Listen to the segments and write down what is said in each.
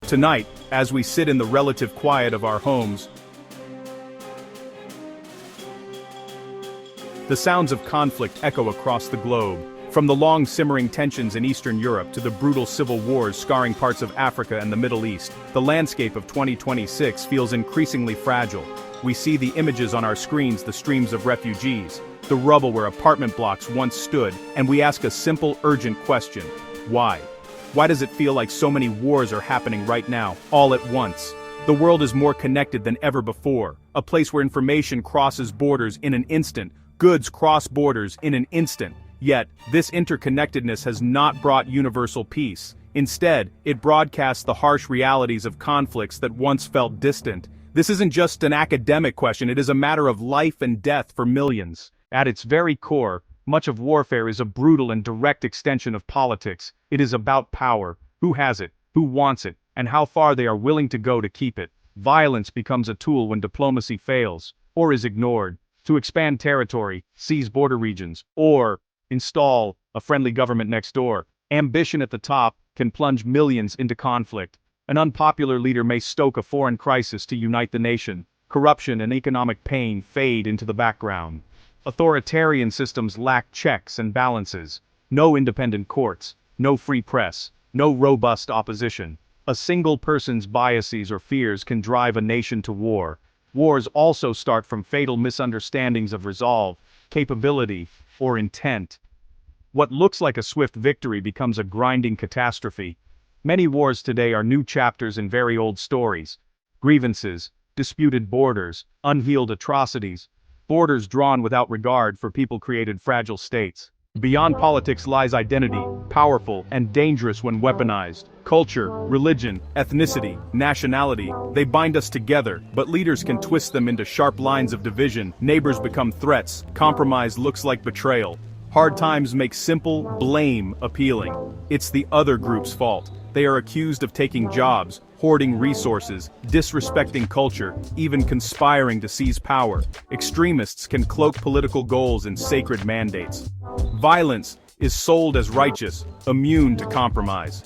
Tonight, as we sit in the relative quiet of our homes, the sounds of conflict echo across the globe, from the long simmering tensions in Eastern Europe to the brutal civil wars scarring parts of Africa and the Middle East. The landscape of 2026 feels increasingly fragile. We see the images on our screens, the streams of refugees, the rubble where apartment blocks once stood, and we ask a simple, urgent question: why? Why does it feel like so many wars are happening right now, all at once? The world is more connected than ever before, a place where information crosses borders in an instant, goods cross borders in an instant. Yet, this interconnectedness has not brought universal peace. Instead, it broadcasts the harsh realities of conflicts that once felt distant. This isn't just an academic question, it is a matter of life and death for millions. At its very core, much of warfare is a brutal and direct extension of politics. It is about power, who has it, who wants it, and how far they are willing to go to keep it. Violence becomes a tool when diplomacy fails, or is ignored, to expand territory, seize border regions, or install a friendly government next door. Ambition at the top can plunge millions into conflict. An unpopular leader may stoke a foreign crisis to unite the nation. Corruption and economic pain fade into the background. Authoritarian systems lack checks and balances. No independent courts, no free press, no robust opposition. A single person's biases or fears can drive a nation to war. Wars also start from fatal misunderstandings of resolve, capability, or intent. What looks like a swift victory becomes a grinding catastrophe. Many wars today are new chapters in very old stories. Grievances, disputed borders, unhealed atrocities, borders drawn without regard for people-created fragile states. Beyond politics lies identity, powerful and dangerous when weaponized. Culture, religion, ethnicity, nationality, they bind us together, but leaders can twist them into sharp lines of division. Neighbors become threats, compromise looks like betrayal. Hard times make simple blame appealing. It's the other group's fault. They are accused of taking jobs, hoarding resources, disrespecting culture, even conspiring to seize power. Extremists can cloak political goals in sacred mandates. Violence is sold as righteous, immune to compromise.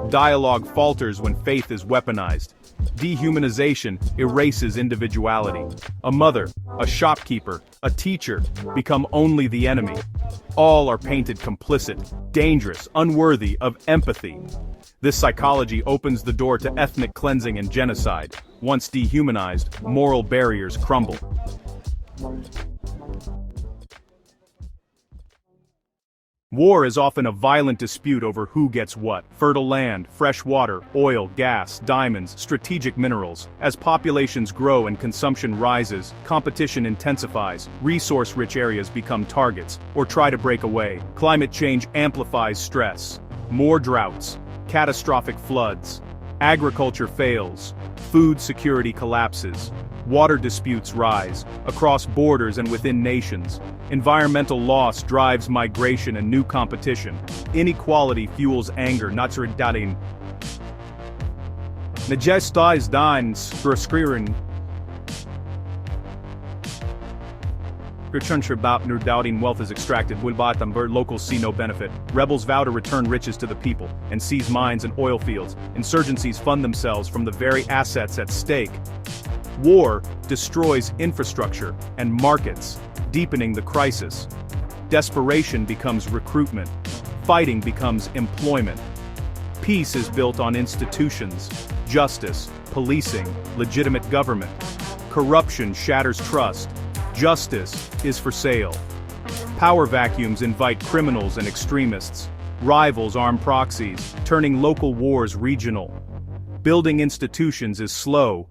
Dialogue falters when faith is weaponized. Dehumanization erases individuality. A mother, a shopkeeper, a teacher become only the enemy. All are painted complicit, dangerous, unworthy of empathy. This psychology opens the door to ethnic cleansing and genocide. Once dehumanized, moral barriers crumble. War is often a violent dispute over who gets what. Fertile land, fresh water, oil, gas, diamonds, strategic minerals. As populations grow and consumption rises, competition intensifies. Resource-rich areas become targets, or try to break away. Climate change amplifies stress. More droughts, catastrophic floods. Agriculture fails. Food security collapses. Water disputes rise, across borders and within nations. Environmental loss drives migration and new competition. Inequality fuels anger, naturidadin. Majestais dans verskrieren. Doubting wealth is extracted, locals see no benefit. Rebels vow to return riches to the people, and seize mines and oil fields. Insurgencies fund themselves from the very assets at stake. War destroys infrastructure and markets, deepening the crisis. Desperation becomes recruitment. Fighting becomes employment. Peace is built on institutions, justice, policing, legitimate government. Corruption shatters trust. Justice is for sale. Power vacuums invite criminals and extremists. Rivals arm proxies, turning local wars regional. Building institutions is slow,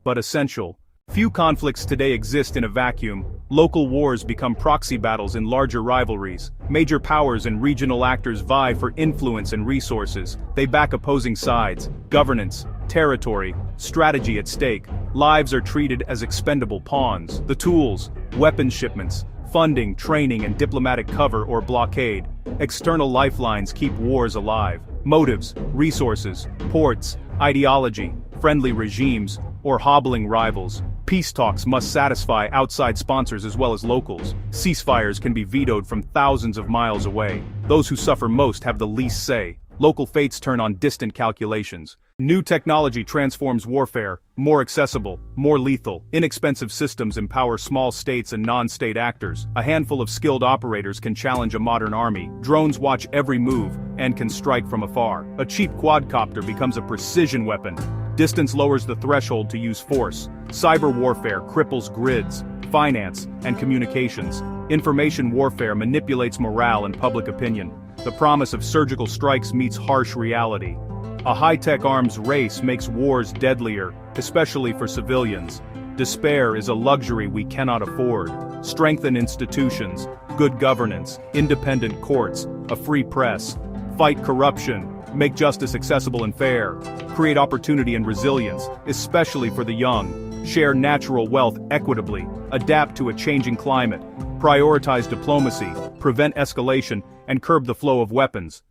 but essential. Few conflicts today exist in a vacuum. Local wars become proxy battles in larger rivalries. Major powers and regional actors vie for influence and resources. They back opposing sides. Governance, territory, strategy at stake. Lives are treated as expendable pawns. The tools, weapons shipments, funding, training, and diplomatic cover or blockade. External lifelines keep wars alive. Motives, resources, ports, ideology, friendly regimes, or hobbling rivals. Peace talks must satisfy outside sponsors as well as locals. Ceasefires can be vetoed from thousands of miles away. Those who suffer most have the least say. Local fates turn on distant calculations. New technology transforms warfare, more accessible, more lethal. Inexpensive systems empower small states and non-state actors. A handful of skilled operators can challenge a modern army. Drones watch every move and can strike from afar. A cheap quadcopter becomes a precision weapon. Distance lowers the threshold to use force. Cyber warfare cripples grids, finance, and communications. Information warfare manipulates morale and public opinion. The promise of surgical strikes meets harsh reality. A high-tech arms race makes wars deadlier, especially for civilians. Despair is a luxury we cannot afford. Strengthen institutions, good governance, independent courts, a free press. Fight corruption, make justice accessible and fair. Create opportunity and resilience, especially for the young. Share natural wealth equitably, adapt to a changing climate. Prioritize diplomacy, prevent escalation, and curb the flow of weapons.